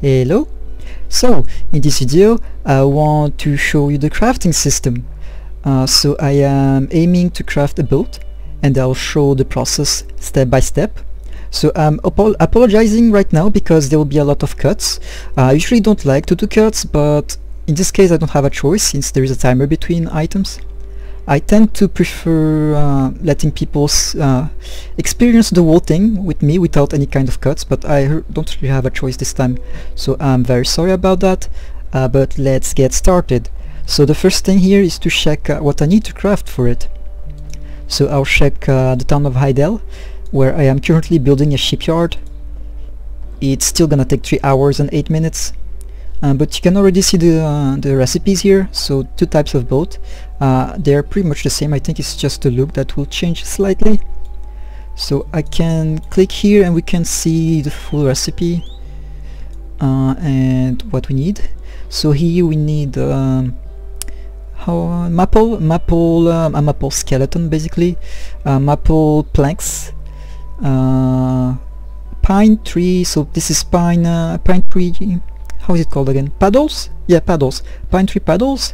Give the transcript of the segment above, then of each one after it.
Hello! So, in this video I want to show you the crafting system. So I am aiming to craft a boat and I'll show the process step by step. So I'm apologizing right now because there will be a lot of cuts. I usually don't like to do cuts, but in this case I don't have a choice since there is a timer between items. I tend to prefer letting people experience the whole thing with me without any kind of cuts, but I don't really have a choice this time, so I'm very sorry about that. But let's get started. So the first thing here is to check what I need to craft for it. So I'll check the town of Heidel, where I am currently building a shipyard. It's still gonna take 3 hours and 8 minutes. But you can already see the recipes here. So 2 types of boat. They're pretty much the same. I think it's just the look that will change slightly. So I can click here and we can see the full recipe and what we need. So here we need maple skeleton, basically, maple planks, pine tree. So this is pine tree. How is it called again? Paddles? Yeah, paddles. Pine tree paddles.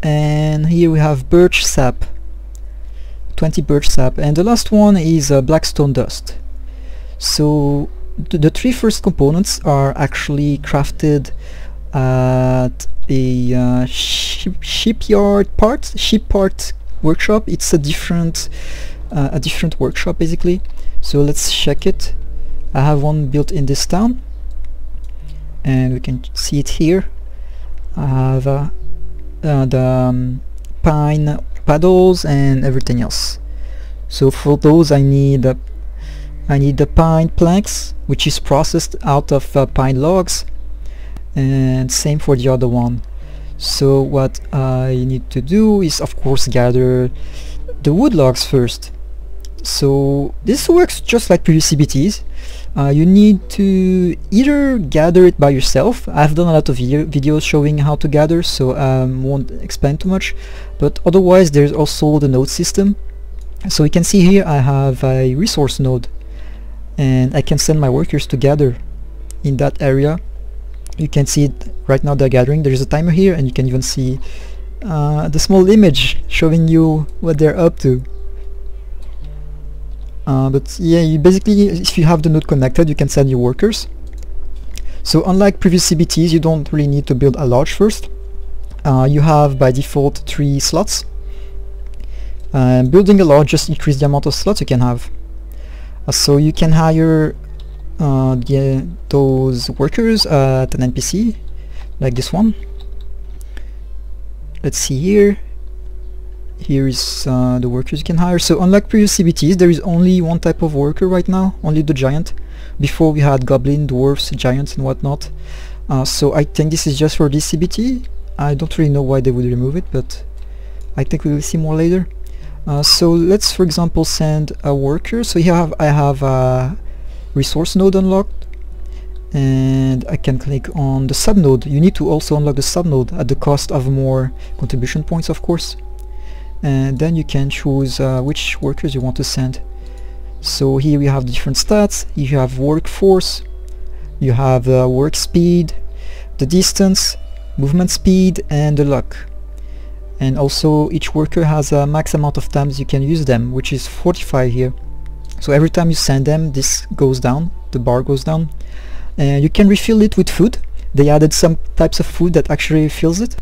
And here we have birch sap. 20 birch sap. And the last one is blackstone dust. So the 3 first components are actually crafted at a ship part workshop. It's a different workshop basically. So let's check it. I have one built in this town, and we can see it here. I have the pine paddles and everything else. So for those I need the pine planks, which is processed out of pine logs, and same for the other one. So what I need to do is of course gather the wood logs first. So this works just like previous CBTs. You need to either gather it by yourself. I've done a lot of videos showing how to gather, so won't explain too much, but otherwise there's also the node system. So you can see here I have a resource node and I can send my workers to gather in that area. You can see it right now, they're gathering. There's a timer here and you can even see the small image showing you what they're up to. But yeah, you basically, if you have the node connected, you can send your workers. So unlike previous CBTs, you don't really need to build a lodge first. You have by default 3 slots. Building a lodge just increases the amount of slots you can have. So you can hire those workers at an NPC, like this one. Let's see here. Here is the workers you can hire. So unlike previous CBTs, there is only one type of worker right now, only the giant. Before we had goblin, dwarves, giants and whatnot. So I think this is just for this CBT. I don't really know why they would remove it, but I think we will see more later. So let's for example send a worker. So here I have a resource node unlocked, and I can click on the subnode. You need to also unlock the subnode at the cost of more contribution points, of course. And then you can choose which workers you want to send. So here we have the different stats. You have workforce, you have work speed, the distance, movement speed, and the luck. And also each worker has a max amount of times you can use them, which is 45 here. So every time you send them, this goes down, the bar goes down. And you can refill it with food. They added some types of food that actually refills it.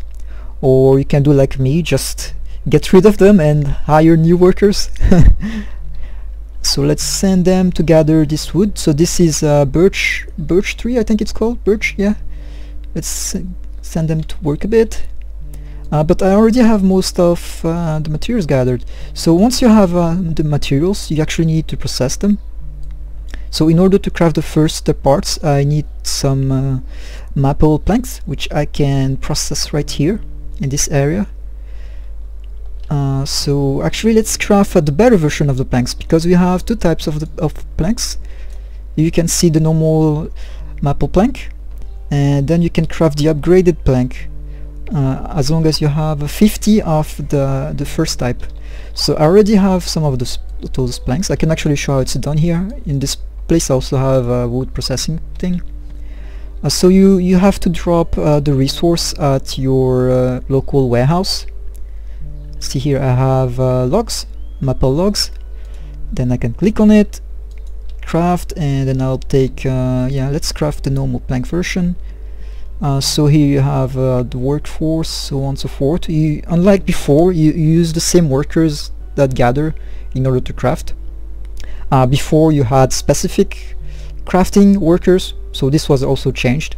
Or you can do like me, just get rid of them and hire new workers. So let's send them to gather this wood. So this is birch tree, I think it's called birch. Yeah, let's send them to work a bit. But I already have most of the materials gathered. So once you have the materials, you actually need to process them. So in order to craft the first parts, I need some maple planks, which I can process right here in this area. So actually let's craft the better version of the planks, because we have 2 types of planks. You can see the normal maple plank, and then you can craft the upgraded plank as long as you have 50 of the first type. So I already have some of those planks. I can actually show how it's done here. In this place I also have a wood processing thing. So you have to drop the resource at your local warehouse. See here I have logs, maple logs. Then I can click on it, craft, and then I'll take yeah, let's craft the normal plank version. So here you have the workforce, so on and so forth. Unlike before, you use the same workers that gather in order to craft. Before you had specific crafting workers, so this was also changed.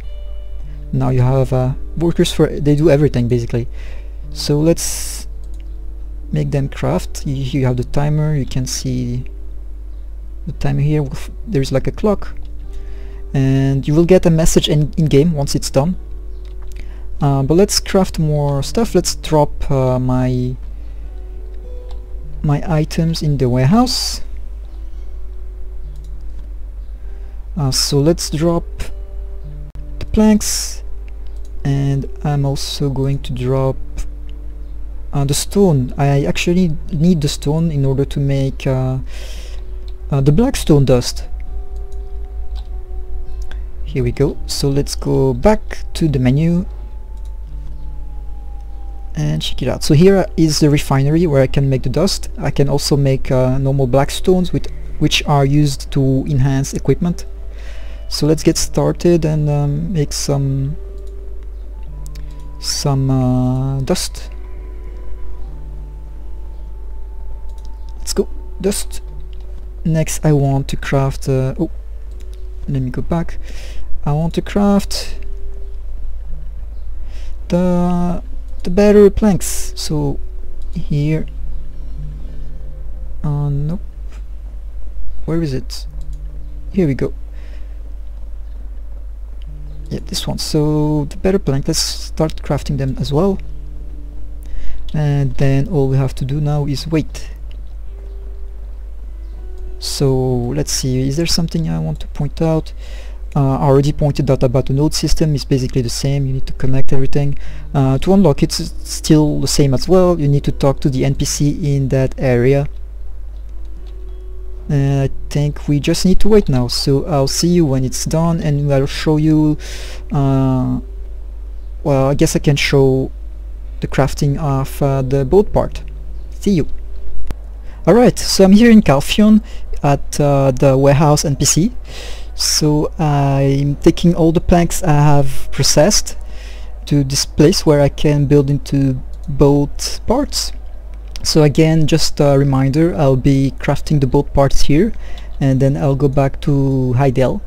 Now you have workers they do everything basically. So let's make them craft. Here you have the timer, you can see the timer here. There's like a clock, and you will get a message in game once it's done. But let's craft more stuff. Let's drop my items in the warehouse. So let's drop the planks, and I'm also going to drop the stone. I actually need the stone in order to make the black stone dust. Here we go. So let's go back to the menu and check it out. So here is the refinery where I can make the dust. I can also make normal black stones which are used to enhance equipment. So let's get started and make some dust. Let's go, dust. Next I want to craft oh, let me go back. I want to craft the better planks. So here, nope, where is it? Here we go. Yeah, this one. So the better plank, let's start crafting them as well. And then all we have to do now is wait. So let's see, is there something I want to point out? I already pointed out about the node system. It's basically the same. You need to connect everything. To unlock it, it's still the same as well. You need to talk to the NPC in that area. I think we just need to wait now, so I'll see you when it's done, and I'll show you well, I guess I can show the crafting of the boat part. See you. Alright, so I'm here in Calphion at the warehouse NPC. So I'm taking all the planks I have processed to this place where I can build into boat parts. So again, just a reminder, I'll be crafting the boat parts here, and then I'll go back to Heidel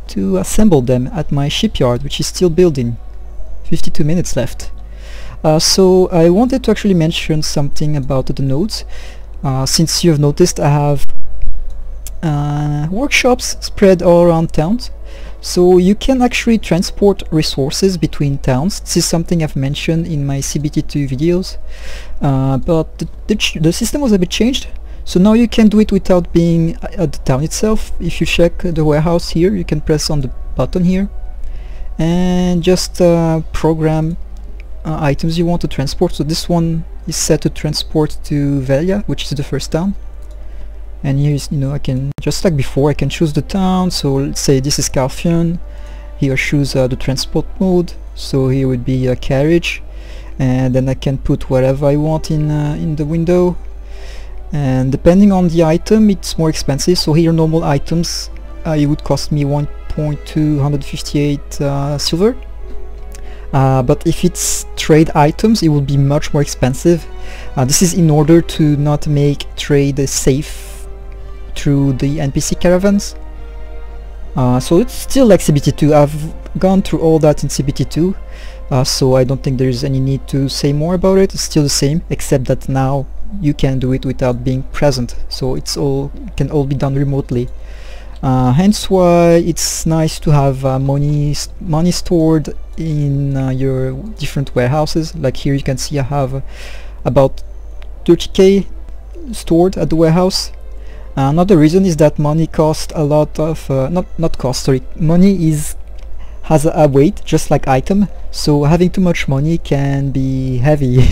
to assemble them at my shipyard, which is still building. 52 minutes left. So I wanted to actually mention something about the nodes. Since you've noticed, I have workshops spread all around towns. So you can actually transport resources between towns. This is something I've mentioned in my CBT3 videos, but the system was a bit changed. So now you can do it without being at the town itself. If you check the warehouse here, you can press on the button here and just program items you want to transport. So this one is set to transport to Velia, which is the first town. And here is, I can, just like before, I can choose the town. So let's say this is Calphion. Here choose the transport mode. So here would be a carriage, and then I can put whatever I want in the window. And depending on the item, it's more expensive. So here normal items, it would cost me 1.258 silver. But if it's trade items, it will be much more expensive. This is in order to not make trade safe through the NPC caravans. So it's still like CBT2. I've gone through all that in CBT2, so I don't think there's any need to say more about it. It's still the same, except that now you can do it without being present, so can all be done remotely. Hence why it's nice to have money stored in your different warehouses. Like here you can see I have about 30k stored at the warehouse. Another reason is that money costs a lot of money has a weight just like item, so having too much money can be heavy.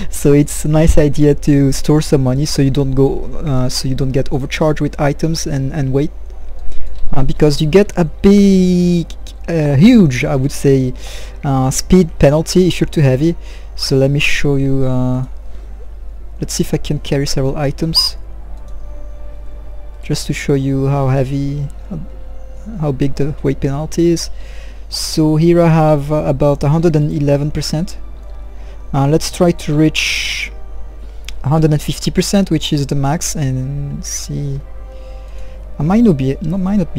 So it's a nice idea to store some money so you don't get overcharged with items and weight, because you get a a huge, I would say, speed penalty if you're too heavy. So let me show you. Let's see if I can carry several items, just to show you how heavy, how big the weight penalty is. So here I have about 111%. Let's try to reach 150%, which is the max, and see. I might not be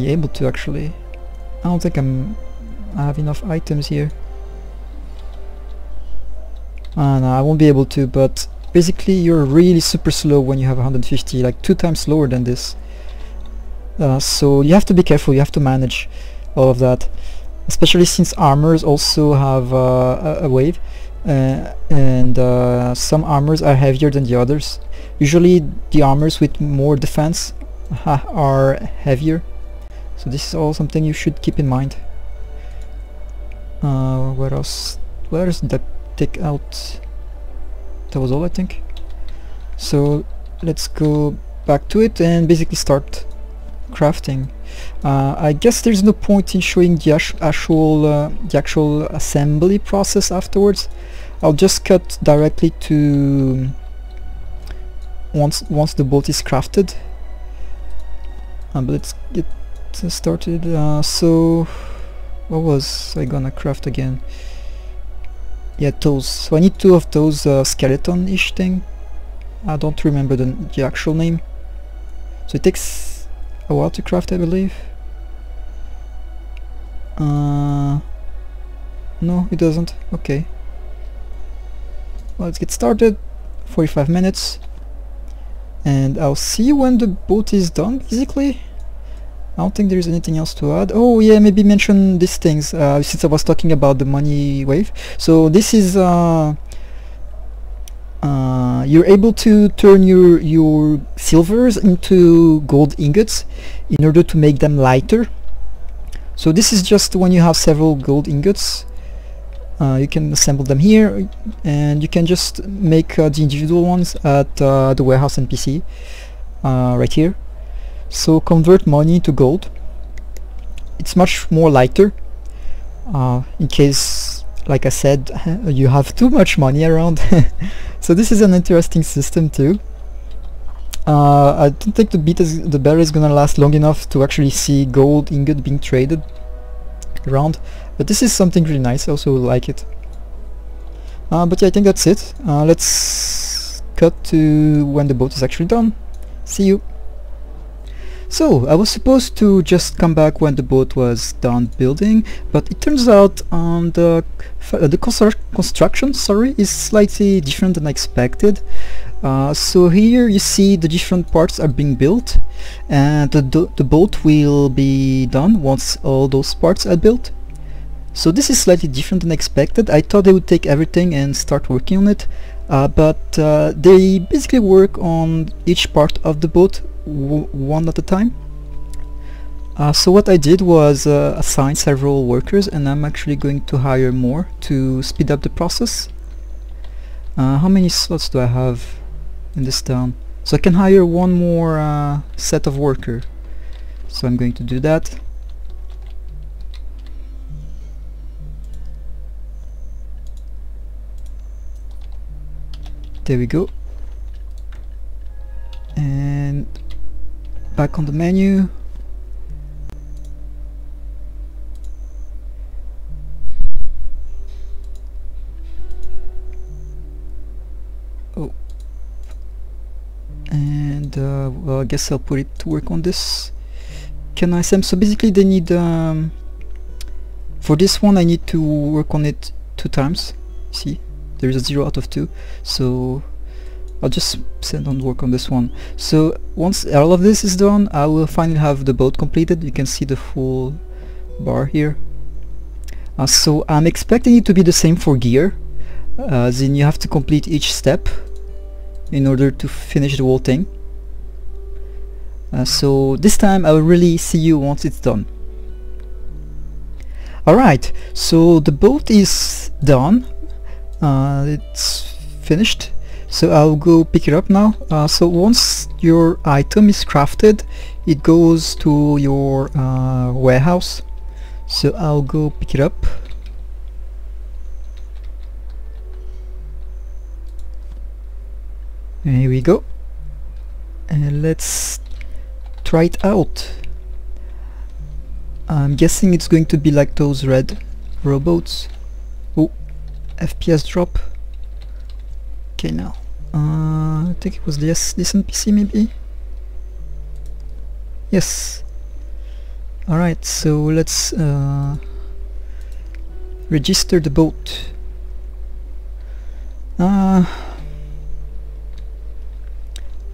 able to actually. I don't think I have enough items here. No, I won't be able to, but basically you're really super slow when you have 150, like 2 times slower than this. So you have to be careful, you have to manage all of that, especially since armors also have a weight, and some armors are heavier than the others. Usually the armors with more defense are heavier, so this is all something you should keep in mind. What else did I take out? That was all, I think. So let's go back to it and basically start crafting. I guess there's no point in showing the actual assembly process afterwards. I'll just cut directly to once the boat is crafted. But let's get started. So what was I gonna craft again? Yeah, those. So I need 2 of those skeleton-ish thing. I don't remember the actual name. So it takes a while to craft, I believe. No, it doesn't. Okay. Well, let's get started. 45 minutes. And I'll see you when the boat is done, basically. I don't think there's anything else to add. Oh yeah, maybe mention these things, since I was talking about the money wave. So this is you're able to turn your silvers into gold ingots in order to make them lighter. So this is just when you have several gold ingots. You can assemble them here, and you can just make the individual ones at the warehouse NPC right here. So convert money to gold. It's much more lighter, in case, like I said, you have too much money around. So this is an interesting system too. I don't think the beta is gonna last long enough to actually see gold ingot being traded around, but this is something really nice. I also like it. But yeah, I think that's it. Let's cut to when the boat is actually done. See you. So I was supposed to just come back when the boat was done building, but it turns out the construction, is slightly different than I expected. So here you see the different parts are being built, and the boat will be done once all those parts are built. So this is slightly different than expected. I thought they would take everything and start working on it, but they basically work on each part of the boat one at a time. So what I did was assign several workers, and I'm actually going to hire more to speed up the process. How many slots do I have in this town? So I can hire one more set of worker. So I'm going to do that. There we go. And back on the menu. Oh. And well, I guess I'll put it to work on this. Can I send? So basically they need for this one I need to work on it 2 times. See, there's a 0 out of 2, so I'll just send on work on this one. So once all of this is done, I will finally have the boat completed. You can see the full bar here. So I'm expecting it to be the same for gear, as in you have to complete each step in order to finish the whole thing. So this time I will really see you once it's done. Alright, so the boat is done. It's finished. So I'll go pick it up now. So once your item is crafted, it goes to your warehouse. So I'll go pick it up. And here we go. And let's try it out. I'm guessing it's going to be like those red rowboats. Oh, FPS drop. Okay, now. I think it was this NPC maybe? Yes. Alright, so let's register the boat. How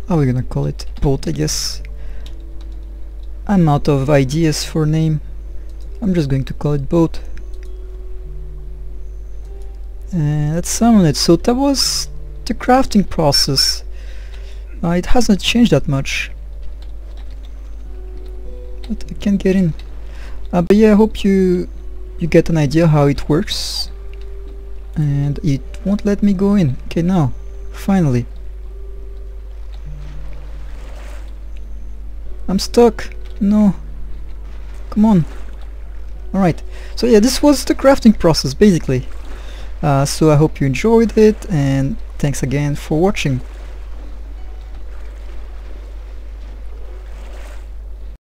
are we gonna call it? Boat, I guess. I'm out of ideas for name. I'm just going to call it boat. And let's summon it. So that was the crafting process. It hasn't changed that much. But I can't get in. But yeah, I hope you get an idea how it works. And it won't let me go in. Okay, now, finally. I'm stuck. No. Come on. Alright. So yeah, this was the crafting process basically. So I hope you enjoyed it, and thanks again for watching.